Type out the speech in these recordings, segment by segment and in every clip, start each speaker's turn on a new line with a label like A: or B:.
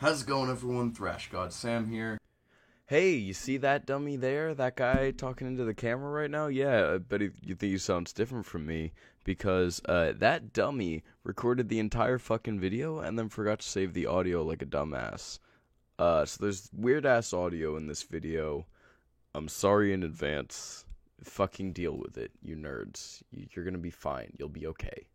A: How's it going, everyone? Thrash God Sam here.
B: Hey, you see that dummy there? That guy talking into the camera right now? Yeah, I bet you think he sounds different from me because that dummy recorded the entire fucking video and then forgot to save the audio like a dumbass. So there's weird ass audio in this video. I'm sorry in advance. Fucking deal with it, you nerds. You're gonna be fine. You'll be okay.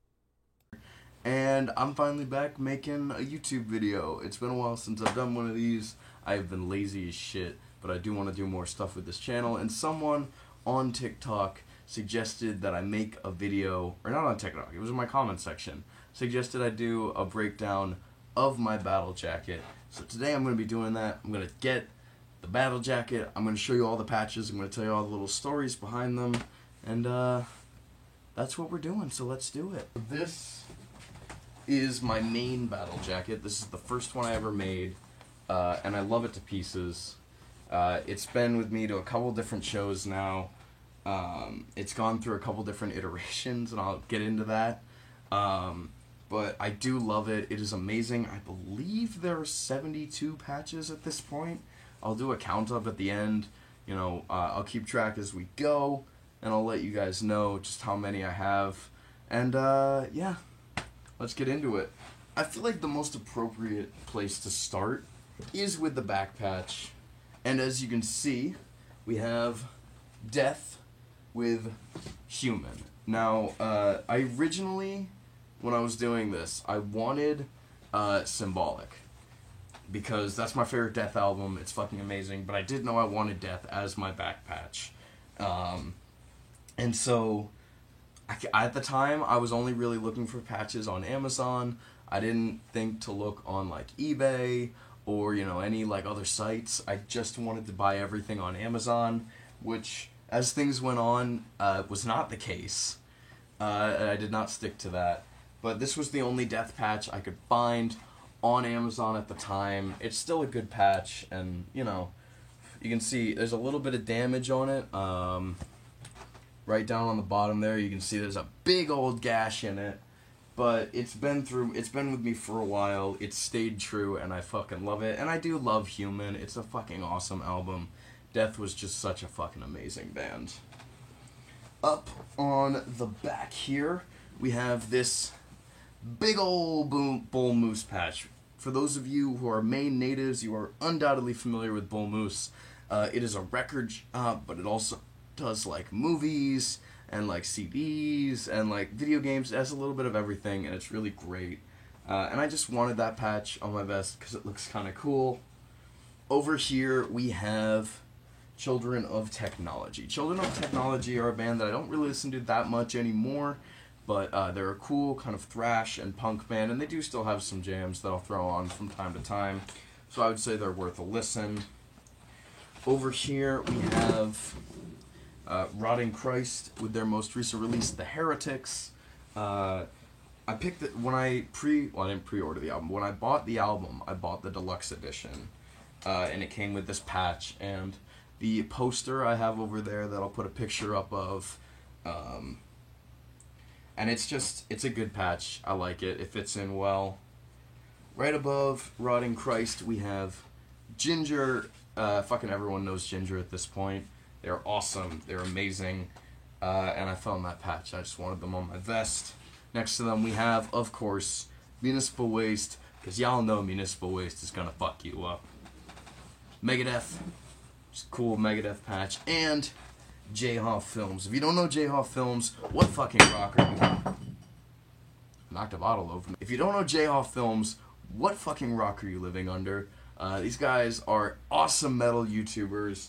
A: And I'm finally back making a YouTube video. It's been a while since I've done one of these. I've been lazy as shit, but I do want to do more stuff with this channel. And someone on TikTok suggested that I make a video, or not on TikTok, it was in my comment section, suggested I do a breakdown of my battle jacket. So today I'm going to be doing that. I'm going to get the battle jacket. I'm going to show you all the patches. I'm going to tell you all the little stories behind them. And that's what we're doing, so let's do it. This is my main battle jacket. This is the first one I ever made, and I love it to pieces. It's been with me to a couple different shows now. It's gone through a couple different iterations, and I'll get into that. But I do love it. It is amazing. I believe there are 72 patches at this point. I'll do a count up at the end. You know, I'll keep track as we go, and I'll let you guys know just how many I have. And yeah. Let's get into it. I feel like the most appropriate place to start is with the back patch. And as you can see, we have Death with Human. Now, I originally, when I was doing this, I wanted Symbolic. Because that's my favorite Death album. It's fucking amazing. But I did know I wanted Death as my back patch. And so at the time, I was only really looking for patches on Amazon. I didn't think to look on, like, eBay or, you know, any, like, other sites. I just wanted to buy everything on Amazon, which, as things went on, was not the case. I did not stick to that. But this was the only Death patch I could find on Amazon at the time. It's still a good patch, and, you know, you can see there's a little bit of damage on it. Right down on the bottom there, you can see there's a big old gash in it, but it's been with me for a while. It's stayed true, and I fucking love it. And I do love Human. It's a fucking awesome album. Death was just such a fucking amazing band. Up on the back here, we have this big old bull moose patch. For those of you who are Maine natives, you are undoubtedly familiar with bull moose. It is a record shop, but it also does like movies and like CDs and like video games. It has a little bit of everything, and it's really great. And I just wanted that patch on my vest because it looks kind of cool. Over here we have Children of Technology. Children of Technology are a band that I don't really listen to that much anymore, but they're a cool kind of thrash and punk band, and they do still have some jams that I'll throw on from time to time. So I would say they're worth a listen. Over here we have Rotting Christ with their most recent release, The Heretics. I picked it when I didn't pre-order the album. When I bought the album, I bought the deluxe edition, and it came with this patch and the poster I have over there that I'll put a picture up of. And it's a good patch. I like it. It fits in well. Right above Rotting Christ, we have Ginger. Fucking everyone knows Ginger at this point. They're awesome. They're amazing. And I found that patch. I just wanted them on my vest. Next to them we have, of course, Municipal Waste, because y'all know Municipal Waste is going to fuck you up. Megadeth. Just a cool Megadeth patch. And J-Hoff Films. If you don't know J-Hoff Films, what fucking rock are you? Knocked a bottle over. If you don't know J-Hoff Films, what fucking rock are you living under? These guys are awesome metal YouTubers.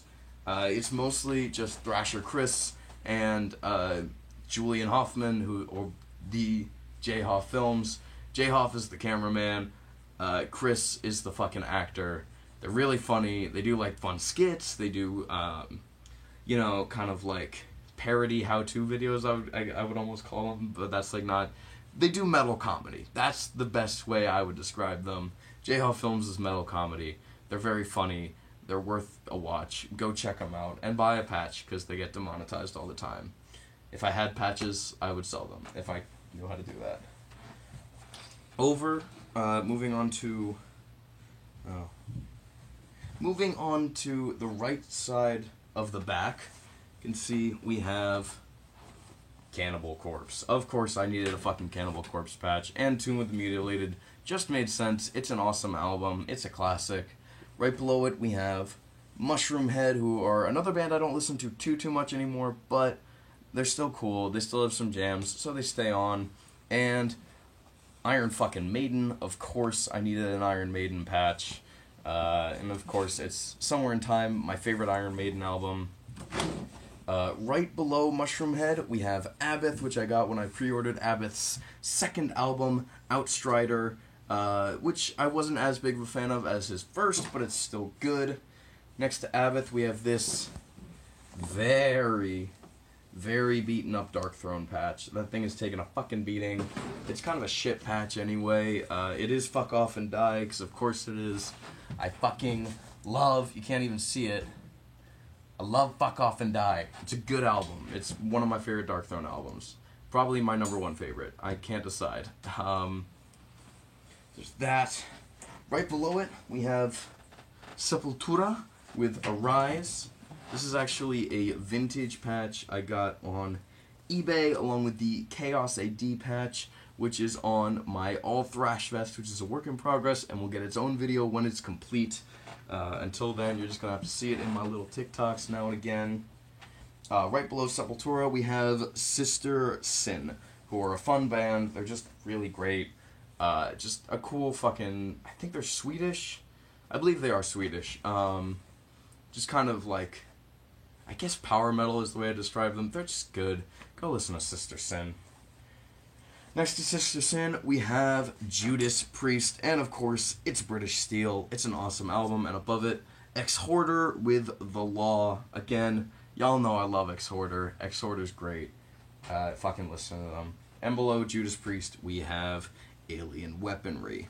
A: It's mostly just Thrasher Chris and Julian Hoffman, or the J-Hoff Films. J-Hoff is the cameraman. Chris is the fucking actor. They're really funny. They do like fun skits. They do, you know, kind of like parody how-to videos. I would almost call them, but that's like not. They do metal comedy. That's the best way I would describe them. J-Hoff Films is metal comedy. They're very funny. They're worth a watch. Go check them out. And buy a patch, because they get demonetized all the time. If I had patches, I would sell them, if I knew how to do that. Moving on to Moving on to the right side of the back, you can see we have Cannibal Corpse. Of course, I needed a fucking Cannibal Corpse patch, and Tomb of the Mutilated just made sense. It's an awesome album. It's a classic. Right below it, we have Mushroomhead, who are another band I don't listen to too much anymore, but they're still cool. They still have some jams, so they stay on. And Iron fucking Maiden, of course, I needed an Iron Maiden patch. And of course, it's Somewhere in Time, my favorite Iron Maiden album. Right below Mushroomhead, we have Abbott, which I got when I pre-ordered Abbott's second album, Outstrider, which I wasn't as big of a fan of as his first, but it's still good. Next to Abbott, we have this very beaten up Darkthrone patch. That thing is taking a fucking beating. It's kind of a shit patch anyway. It is Fuck Off and Die, because of course it is. I fucking love, you can't even see it, I love Fuck Off and Die. It's a good album. It's one of my favorite Darkthrone albums. Probably my #1 favorite. I can't decide. There's that. Right below it, we have Sepultura with Arise. This is actually a vintage patch I got on eBay, along with the Chaos AD patch, which is on my All Thrash vest, which is a work in progress, and will get its own video when it's complete. Until then, you're just going to have to see it in my little TikToks now and again. Right below Sepultura, we have Sister Sin, who are a fun band. They're just really great. Just a cool fucking... I think they're Swedish. I believe they are Swedish. Just kind of like... I guess power metal is the way to describe them. They're just good. Go listen to Sister Sin. Next to Sister Sin, we have Judas Priest, and of course, it's British Steel. It's an awesome album, and above it, Exhorder with The Law. Again, y'all know I love Exhorder. Exhorder's great. Fucking listen to them. And below Judas Priest, we have Alien Weaponry.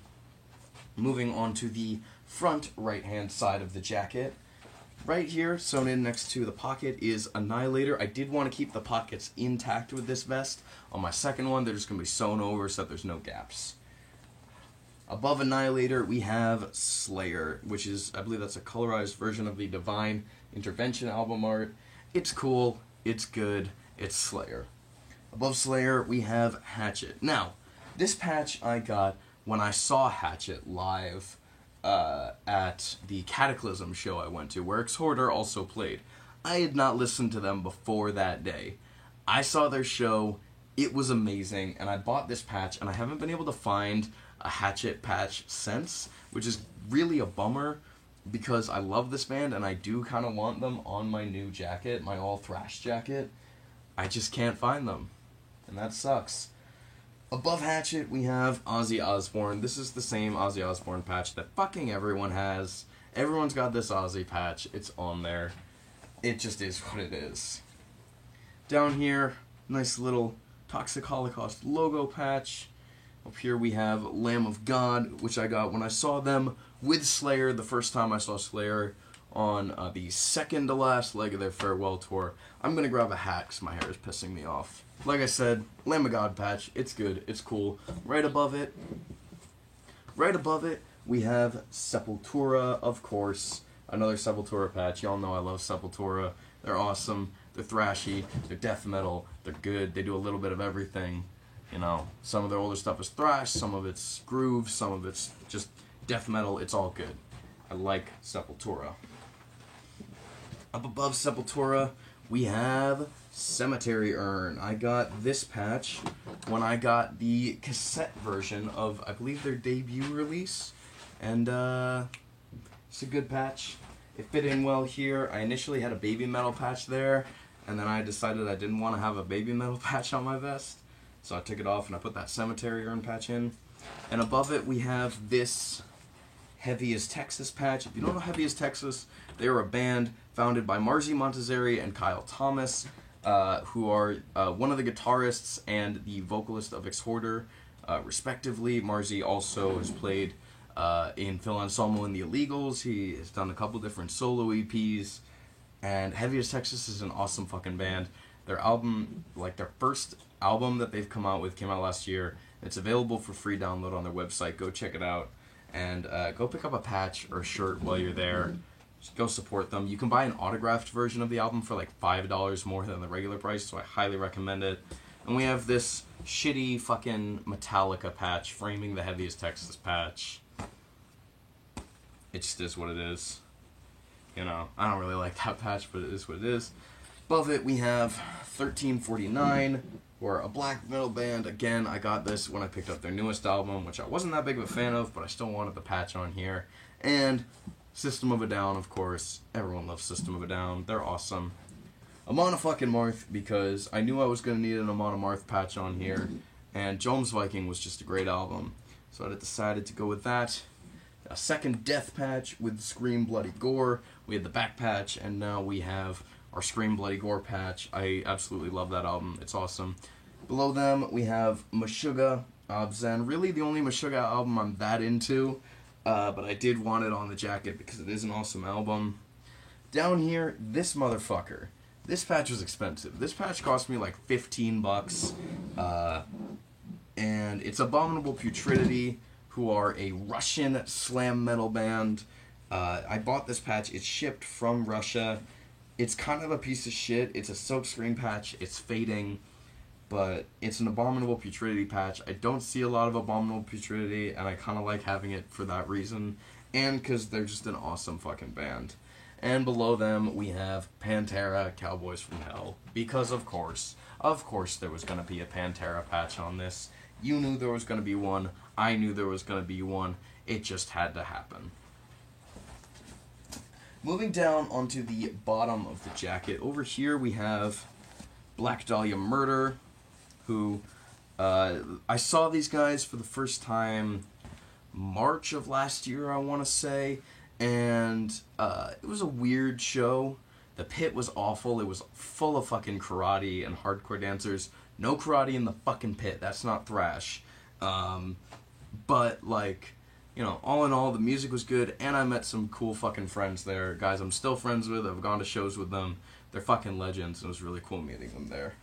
A: Moving on to the front right-hand side of the jacket. Right here, sewn in next to the pocket, is Annihilator. I did want to keep the pockets intact with this vest. On my second one, they're just going to be sewn over so that there's no gaps. Above Annihilator, we have Slayer, which is, I believe that's a colorized version of the Divine Intervention album art. It's cool, it's good, it's Slayer. Above Slayer, we have Hatchet. Now, this patch I got when I saw Hatchet live at the Cataclysm show I went to, where Exhorder also played. I had not listened to them before that day. I saw their show, it was amazing, and I bought this patch, and I haven't been able to find a Hatchet patch since, which is really a bummer, because I love this band, and I do kind of want them on my new jacket, my all thrash jacket. I just can't find them, and that sucks. Above Hatchet, we have Ozzy Osbourne. This is the same Ozzy Osbourne patch that fucking everyone has. Everyone's got this Ozzy patch. It's on there. It just is what it is. Down here, nice little Toxic Holocaust logo patch. Up here we have Lamb of God, which I got when I saw them with Slayer the first time I saw Slayer on the second to last leg of their farewell tour. I'm going to grab a hat because my hair is pissing me off. Like I said, Lamb of God patch. It's good. It's cool. Right above it, we have Sepultura, of course. Another Sepultura patch. Y'all know I love Sepultura. They're awesome. They're thrashy. They're death metal. They're good. They do a little bit of everything. You know, some of their older stuff is thrash, some of it's groove, some of it's just death metal. It's all good. I like Sepultura. Up above Sepultura, we have Cemetery Urn. I got this patch when I got the cassette version of, I believe, their debut release. And it's a good patch. It fit in well here. I initially had a Baby Metal patch there, and then I decided I didn't want to have a Baby Metal patch on my vest. So I took it off and I put that Cemetery Urn patch in. And above it we have this Heavy as Texas patch. If you don't know Heavy as Texas, they are a band founded by Marzi Montazeri and Kyle Thomas, who are one of the guitarists and the vocalist of Exhorder, respectively. Marzi also has played in Phil Anselmo and the Illegals. He has done a couple different solo EPs. And Heavy as Texas is an awesome fucking band. Their album, like their first album that they've come out with, came out last year. It's available for free download on their website. Go check it out. And go pick up a patch or a shirt while you're there. Just go support them. You can buy an autographed version of the album for like $5 more than the regular price, so I highly recommend it. And we have this shitty fucking Metallica patch, Framing the Heaviest Texas patch. It just is what it is. You know, I don't really like that patch, but it is what it is. Above it, we have 1349, who are a black metal band. Again, I got this when I picked up their newest album, which I wasn't that big of a fan of, but I still wanted the patch on here. And System of a Down, of course. Everyone loves System of a Down. They're awesome. Amon Amarth, because I knew I was going to need an Amon Amarth patch on here, and Joms Viking was just a great album, so I decided to go with that. A second Death patch with Scream Bloody Gore. We had the back patch, and now we have our Scream Bloody Gore patch. I absolutely love that album. It's awesome. Below them, we have Meshuggah Abzen. Really the only Meshuggah album I'm that into, but I did want it on the jacket because it is an awesome album. Down here, this motherfucker. This patch was expensive. This patch cost me like $15, and it's Abominable Putridity, who are a Russian slam metal band. I bought this patch. It's shipped from Russia. It's kind of a piece of shit. It's a silkscreen patch. It's fading, but it's an Abominable Putridity patch. I don't see a lot of Abominable Putridity, and I kind of like having it for that reason, and because they're just an awesome fucking band. And below them, we have Pantera, Cowboys from Hell. Because, of course there was going to be a Pantera patch on this. You knew there was going to be one. I knew there was going to be one. It just had to happen. Moving down onto the bottom of the jacket, over here we have Black Dahlia Murder, who, I saw these guys for the first time March of last year, I want to say. And it was a weird show. The pit was awful. It was full of fucking karate and hardcore dancers. No karate in the fucking pit. That's not thrash. But, like, you know, all in all, the music was good, and I met some cool fucking friends there. Guys I'm still friends with. I've gone to shows with them. They're fucking legends, and it was really cool meeting them there.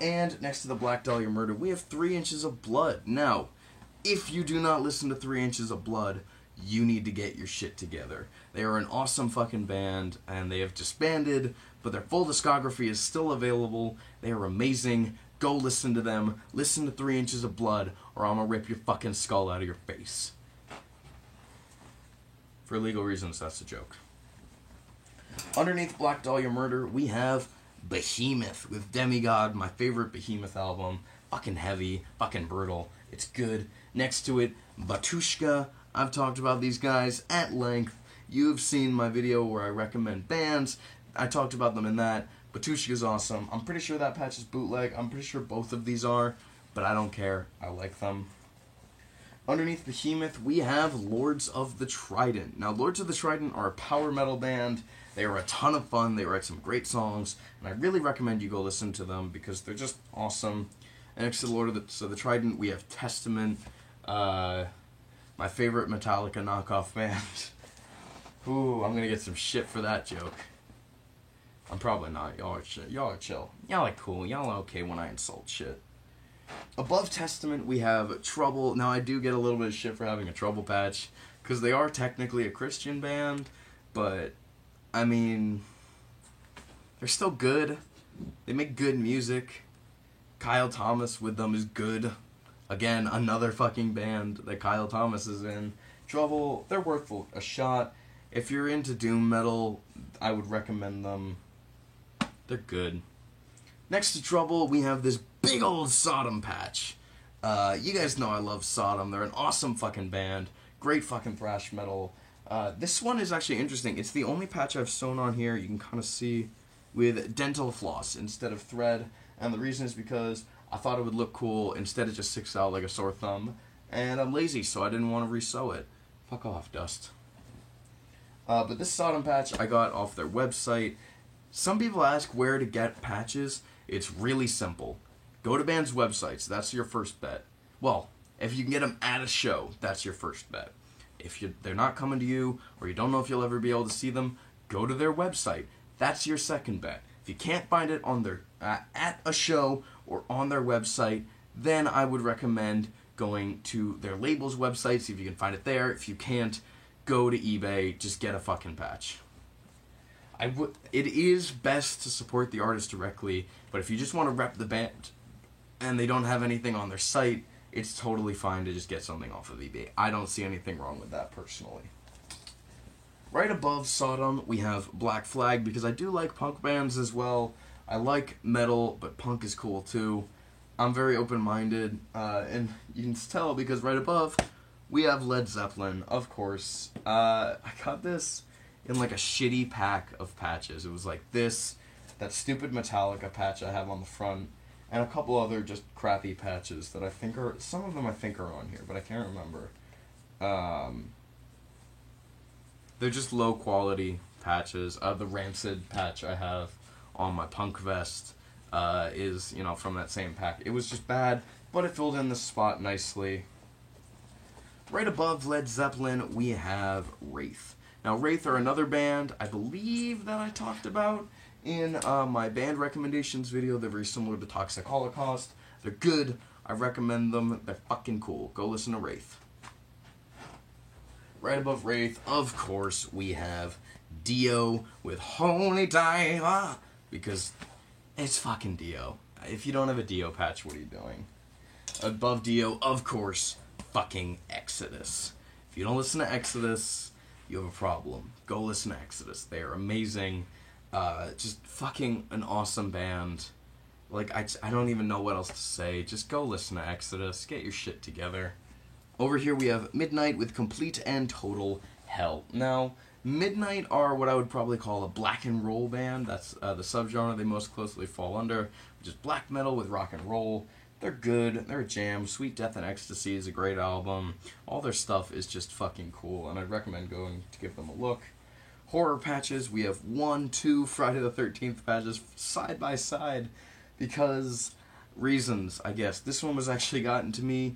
A: And next to the Black Dahlia Murder, we have 3 Inches of Blood. Now, if you do not listen to 3 Inches of Blood, you need to get your shit together. They are an awesome fucking band, and they have disbanded, but their full discography is still available. They are amazing. Go listen to them. Listen to 3 Inches of Blood, or I'm gonna rip your fucking skull out of your face. For legal reasons, that's a joke. Underneath Black Dahlia Murder, we have Behemoth with Demigod, my favorite Behemoth album. Fucking heavy, fucking brutal. It's good. Next to it, Batushka. I've talked about these guys at length. You've seen my video where I recommend bands. I talked about them in that. Batushka's awesome. I'm pretty sure that patch is bootleg. I'm pretty sure both of these are, but I don't care. I like them. Underneath Behemoth, we have Lords of the Trident. Now, Lords of the Trident are a power metal band. They are a ton of fun. They write some great songs, and I really recommend you go listen to them because they're just awesome. And next to the Lords of the Trident, we have Testament, my favorite Metallica knockoff band. Ooh, I'm gonna get some shit for that joke. I'm probably not. Y'all are chill. Y'all are cool. Y'all are okay when I insult shit. Above Testament, we have Trouble. Now, I do get a little bit of shit for having a Trouble patch, because they are technically a Christian band, but, I mean, they're still good. They make good music. Kyle Thomas with them is good. Again, another fucking band that Kyle Thomas is in. Trouble, they're worth a shot. If you're into doom metal, I would recommend them. They're good. Next to Trouble, we have this big old Sodom patch. You guys know I love Sodom. They're an awesome fucking band. Great fucking thrash metal. This one is actually interesting. It's the only patch I've sewn on here, you can kind of see, with dental floss instead of thread. And the reason is because I thought it would look cool. Instead it just sticks out like a sore thumb. And I'm lazy, so I didn't want to resew it. Fuck off, Dust. But this Sodom patch I got off their website. Some people ask where to get patches. It's really simple. Go to bands' websites. That's your first bet. Well, if you can get them at a show, that's your first bet. If they're not coming to you, or you don't know if you'll ever be able to see them, go to their website. That's your second bet. If you can't find it on their at a show or on their website, then I would recommend going to their label's website, see if you can find it there. If you can't, go to eBay, just get a fucking patch. It is best to support the artist directly, but if you just want to rep the band and they don't have anything on their site, it's totally fine to just get something off of eBay. I don't see anything wrong with that personally. Right above Sodom, we have Black Flag, because I do like punk bands as well. I like metal, but punk is cool too. I'm very open-minded, and you can tell because right above, we have Led Zeppelin, of course. I got this in like a shitty pack of patches. It was like this, that stupid Metallica patch I have on the front, and a couple other just crappy patches that I think are, some of them I think are on here, but I can't remember. They're just low quality patches. The Rancid patch I have on my punk vest is, you know, from that same pack. It was just bad, but it filled in the spot nicely. Right above Led Zeppelin, we have Wraith. Now, Wraith are another band, I believe, that I talked about in my band recommendations video. They're very similar to Toxic Holocaust. They're good. I recommend them. They're fucking cool. Go listen to Wraith. Right above Wraith, of course, we have Dio with Holy Diver, because it's fucking Dio. If you don't have a Dio patch, what are you doing? Above Dio, of course, fucking Exodus. If you don't listen to Exodus, you have a problem. Go listen to Exodus. They are amazing. Just fucking an awesome band. Like, I don't even know what else to say. Just go listen to Exodus. Get your shit together. Over here we have Midnight with Complete and Total Hell. Now, Midnight are what I would probably call a black and roll band. That's the subgenre they most closely fall under, which is black metal with rock and roll. They're good. They're a jam. Sweet Death and Ecstasy is a great album. All their stuff is just fucking cool, and I'd recommend going to give them a look. Horror patches, we have 1, 2 Friday the 13th patches side by side because reasons, I guess. This one was actually gotten to me.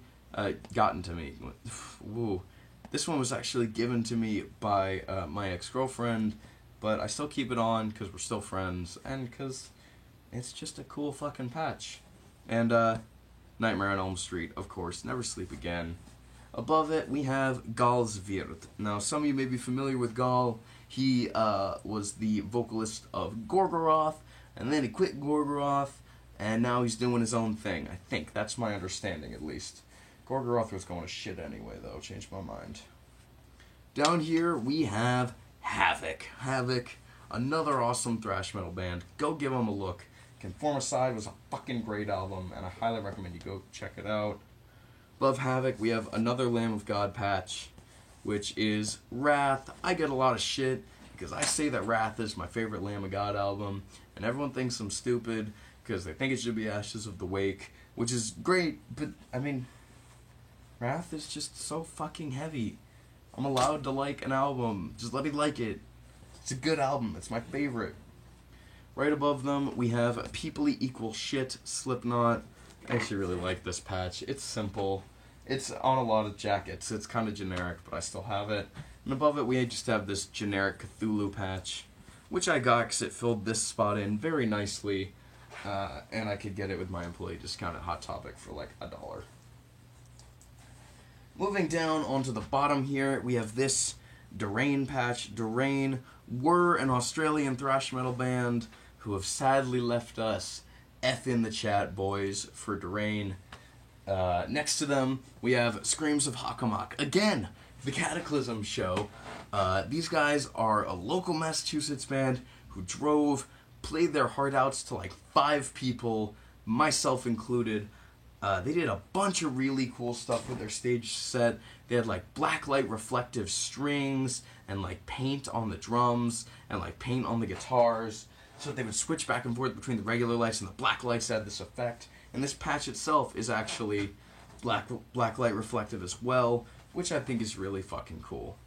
A: Woo. This one was actually given to me by my ex-girlfriend, but I still keep it on because we're still friends and because it's just a cool fucking patch. And Nightmare on Elm Street, of course, Never Sleep Again. Above it, we have Galsvirt. Now, some of you may be familiar with Gal. He was the vocalist of Gorgoroth, and then he quit Gorgoroth, and now he's doing his own thing. I think. That's my understanding, at least. Gorgoroth was going to shit anyway, though. Changed my mind. Down here, we have Havoc. Havoc, another awesome thrash metal band. Go give them a look. Conformicide was a fucking great album, and I highly recommend you go check it out. Above Havoc, we have another Lamb of God patch, which is Wrath. I get a lot of shit because I say that Wrath is my favorite Lamb of God album, and everyone thinks I'm stupid because they think it should be Ashes of the Wake, which is great, but, I mean, Wrath is just so fucking heavy. I'm allowed to like an album. Just let me like it. It's a good album. It's my favorite. Right above them, we have People Equal Shit, Slipknot. I actually really like this patch. It's simple. It's on a lot of jackets. It's kind of generic, but I still have it. And above it, we just have this generic Cthulhu patch, which I got because it filled this spot in very nicely, and I could get it with my employee discount at Hot Topic for like $1. Moving down onto the bottom here, we have this Derain patch. Derain were an Australian thrash metal band who have sadly left us. F in the chat, boys, for Derain. Next to them, we have Screams of Hockomock. Again, the Cataclysm show. These guys are a local Massachusetts band who played their heart outs to like 5 people, myself included. They did a bunch of really cool stuff with their stage set. They had like blacklight reflective strings and like paint on the drums and like paint on the guitars. So they would switch back and forth between the regular lights and the black lights to add this effect. And this patch itself is actually blacklight reflective as well, which I think is really fucking cool.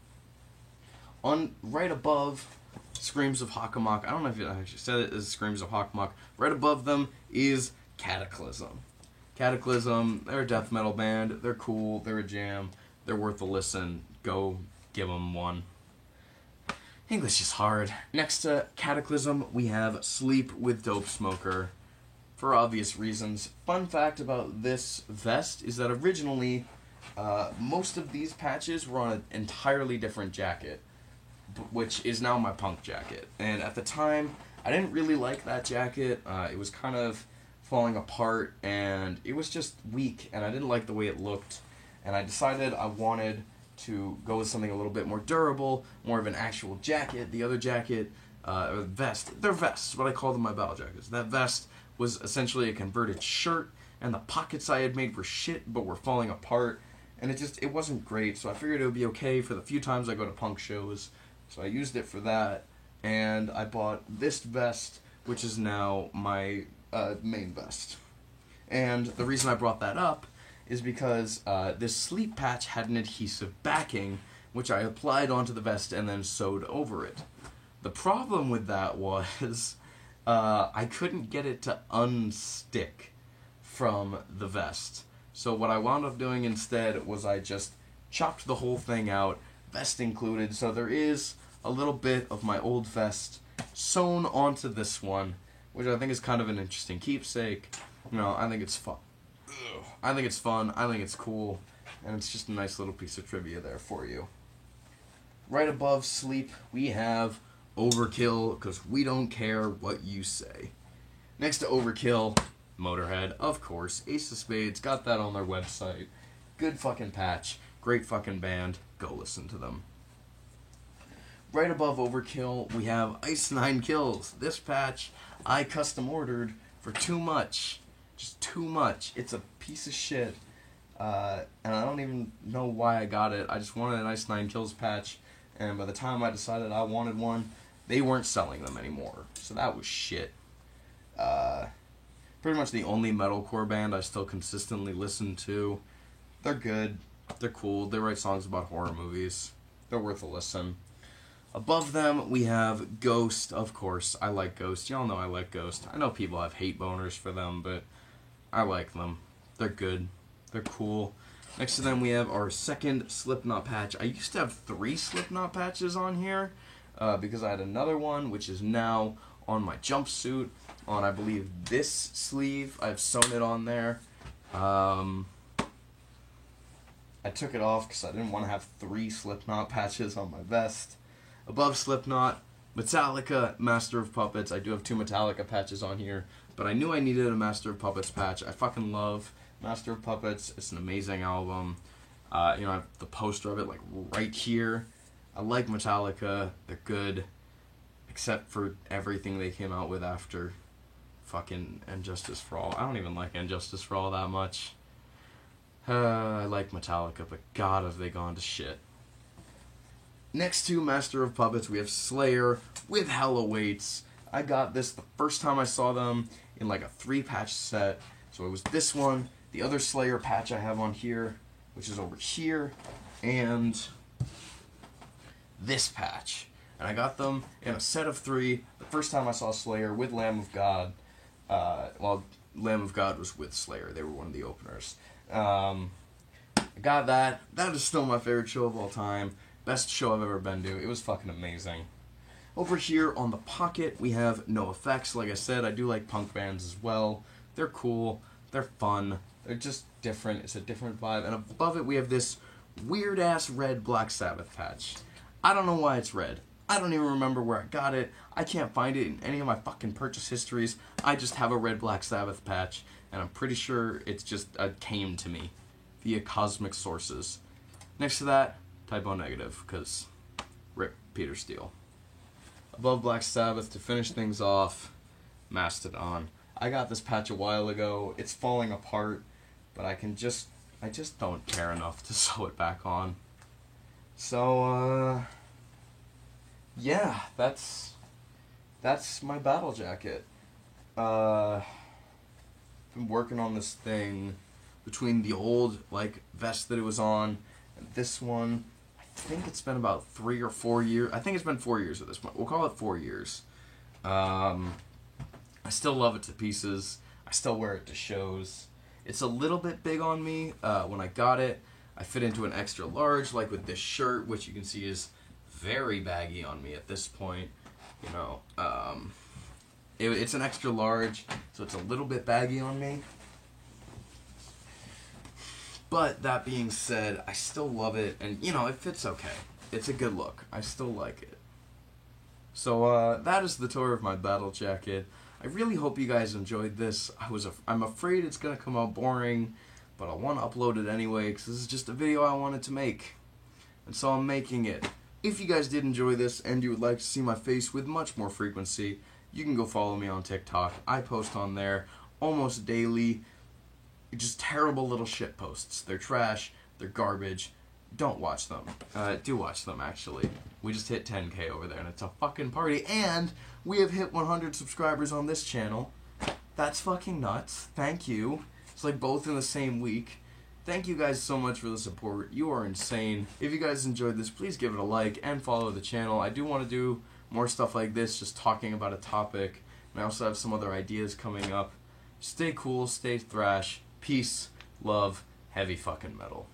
A: On right above Screams of Hockomock, I don't know if I actually said it as Screams of Hockomock, right above them is Cataclysm. Cataclysm, they're a death metal band. They're cool. They're a jam. They're worth a listen. Go give them one. English is hard. Next to Cataclysm, we have Sleep with Dope Smoker. For obvious reasons. Fun fact about this vest is that originally Most of these patches were on an entirely different jacket, which is now my punk jacket. And at the time, I didn't really like that jacket. It was kind of falling apart, and it was just weak, and I didn't like the way it looked. And I decided I wanted to go with something a little bit more durable, more of an actual jacket. The other jacket, or vest, they're vests, but I call them my battle jackets. That vest was essentially a converted shirt, and the pockets I had made were shit, but were falling apart. And it wasn't great, so I figured it would be okay for the few times I go to punk shows. So I used it for that, and I bought this vest, which is now my main vest. And the reason I brought that up is because this sleep patch had an adhesive backing, which I applied onto the vest and then sewed over it. The problem with that was I couldn't get it to unstick from the vest. So what I wound up doing instead was I just chopped the whole thing out, vest included, so there is a little bit of my old vest sewn onto this one, which I think is kind of an interesting keepsake. You know, I think it's fun. I think it's fun, I think it's cool, and it's just a nice little piece of trivia there for you. Right above sleep, we have Overkill, because we don't care what you say. Next to Overkill, Motorhead, of course. Ace of Spades, got that on their website. Good fucking patch. Great fucking band. Go listen to them. Right above Overkill, we have Ice Nine Kills. This patch I custom ordered for too much. Just too much. It's a piece of shit. And I don't even know why I got it. I just wanted an Ice Nine Kills patch. And by the time I decided I wanted one, they weren't selling them anymore. So that was shit. Pretty much the only metalcore band I still consistently listen to. They're good. They're cool. They write songs about horror movies. They're worth a listen. Above them, we have Ghost, of course. I like Ghost. Y'all know I like Ghost. I know people have hate boners for them, but I like them. They're good. They're cool. Next to them, we have our second Slipknot patch. I used to have 3 Slipknot patches on here, because I had another one, which is now on my jumpsuit. On, I believe, this sleeve. I've sewn it on there. I took it off because I didn't want to have 3 Slipknot patches on my vest. Above Slipknot, Metallica, Master of Puppets. I do have 2 Metallica patches on here, but I knew I needed a Master of Puppets patch. I fucking love Master of Puppets. It's an amazing album. I have the poster of it like right here. I like Metallica. They're good, except for everything they came out with after fucking And Justice for All. I don't even like And Justice for All that much. I like Metallica, but God, have they gone to shit. Next to Master of Puppets, we have Slayer with Hell Awaits. I got this the first time I saw them in like a 3-patch set. So it was this one, the other Slayer patch I have on here, which is over here, and this patch. And I got them in a set of 3 the first time I saw Slayer with Lamb of God. Lamb of God was with Slayer. They were one of the openers. I got that. That is still my favorite show of all time. Best show I've ever been to. It was fucking amazing. Over here on the pocket, we have NoFX. Like I said, I do like punk bands as well. They're cool. They're fun. They're just different. It's a different vibe. And above it, we have this weird-ass red Black Sabbath patch. I don't know why it's red. I don't even remember where I got it. I can't find it in any of my fucking purchase histories. I just have a red Black Sabbath patch, and I'm pretty sure it's just came to me via cosmic sources. Next to that, Type O Negative, because rip Peter Steele. Above Black Sabbath, to finish things off, Mastodon. I got this patch a while ago. It's falling apart, but I just don't care enough to sew it back on. So, yeah, that's my battle jacket. Been working on this thing between the old vest that it was on and this one. I think it's been about 3 or 4 years. I think it's been 4 years at this point. We'll call it 4 years. I still love it to pieces. I still wear it to shows. It's a little bit big on me. When I got it, I fit into an extra large, like with this shirt, which you can see is very baggy on me at this point. It's an extra large, so it's a little bit baggy on me. But that being said, I still love it, and you know, it fits okay. It's a good look. I still like it. So that is the tour of my battle jacket. I really hope you guys enjoyed this. I'm afraid it's gonna come out boring, but I want to upload it anyway because this is just a video I wanted to make, and so I'm making it. If you guys did enjoy this and you would like to see my face with much more frequency, you can go follow me on TikTok. I post on there almost daily. Just terrible little shit posts. They're trash. They're garbage. Don't watch them. Do watch them, actually. We just hit 10K over there, and it's a fucking party. And we have hit 100 subscribers on this channel. That's fucking nuts. Thank you. It's like both in the same week. Thank you guys so much for the support. You are insane. If you guys enjoyed this, please give it a like and follow the channel. I do want to do more stuff like this, just talking about a topic. And I also have some other ideas coming up. Stay cool, stay thrash. Peace, love, heavy fucking metal.